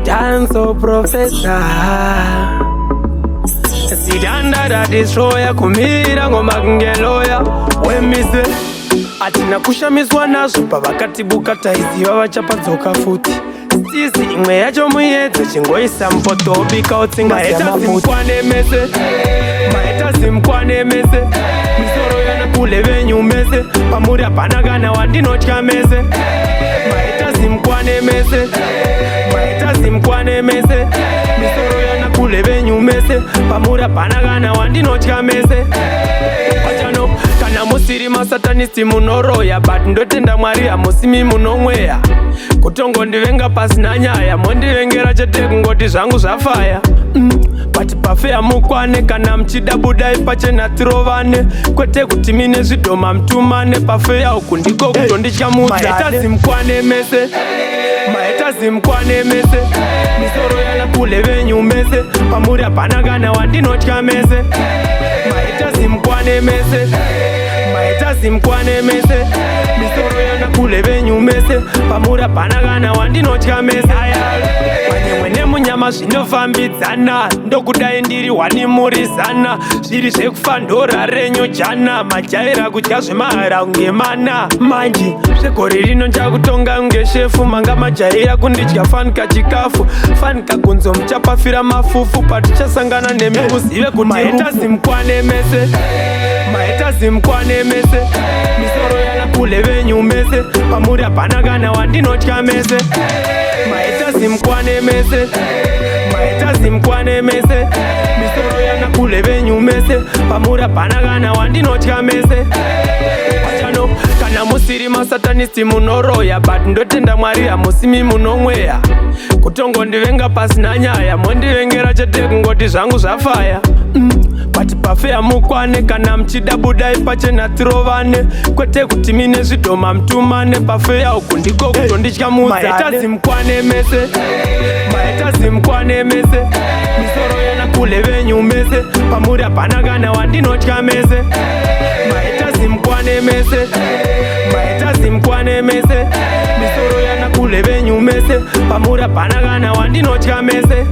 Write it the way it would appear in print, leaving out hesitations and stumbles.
Danzo professor Sidanda da destroyer kumira ngoma kungeloya wemise atina kushamiswa nazvo pavakatibuka taiziva vachapadzoka futi sisi imwe yacho muedze chingoisa mpoto obika otsinga maeta zimkwane mese misoro yana kule venyu mese pamuri hapana kana wandinotya mese maeta zimkwane mese misoro yana kule venyu mese pamuri hapana kana wandinotya mese pachano kana musiri masatanisti munoroya but ndotenda Mwari hamusimi munomweya kutongondivenga pasina nyaya mondivengera chete kungoti zvangu zvafaya but pafeya mukwane kana mchida budai pachena tirovane kwete kuti mine zvidhoma mtumane pafeya uku ndiko kutondityamudzane maeta zimkwane mese misoro yana kule venyu mese pamuri hapana kana wandinotya mese maeta zimkwane mese misoro yana kule venyu mese pamuri hapana kana wandinotya mese manyemwe nemunyama zvinofambidzana ndokudai ndiri wanimurizana zviri zvekufandora renyu jana majaira kudya zvemahara kunge mana manje zvegore rino ndakutonga kunge shefu manga majaira kundidya fanika chikafu fanika gunzo muchapafira mafufu patichasangana nemi muzive kuti maeta zimkwane mese misoro yana kule venyu mese pamuri hapana kana wandinotya mese maeta zimkwane mese misoro yana kule venyu mese pamuri hapana kana wandinotya mese pachano kana musiri masatanisti munoroya but ndotenda Mwari hamusimi munomweya kutongondivenga pasina nyaya mondivengera chete kungoti zvangu zvafaya but pafeya mukwane kana mchida budai pachena tirovane kwete kuti mine zvidhoma mtumane pafeya uku ndiko kutondityamudzane maeta zimkwane mese misoro yana kule venyu mese pamuri hapana kana wandinotya mese maeta zimkwane mese misoro yana kule venyu mese pamuri hapana kana wandinotya mese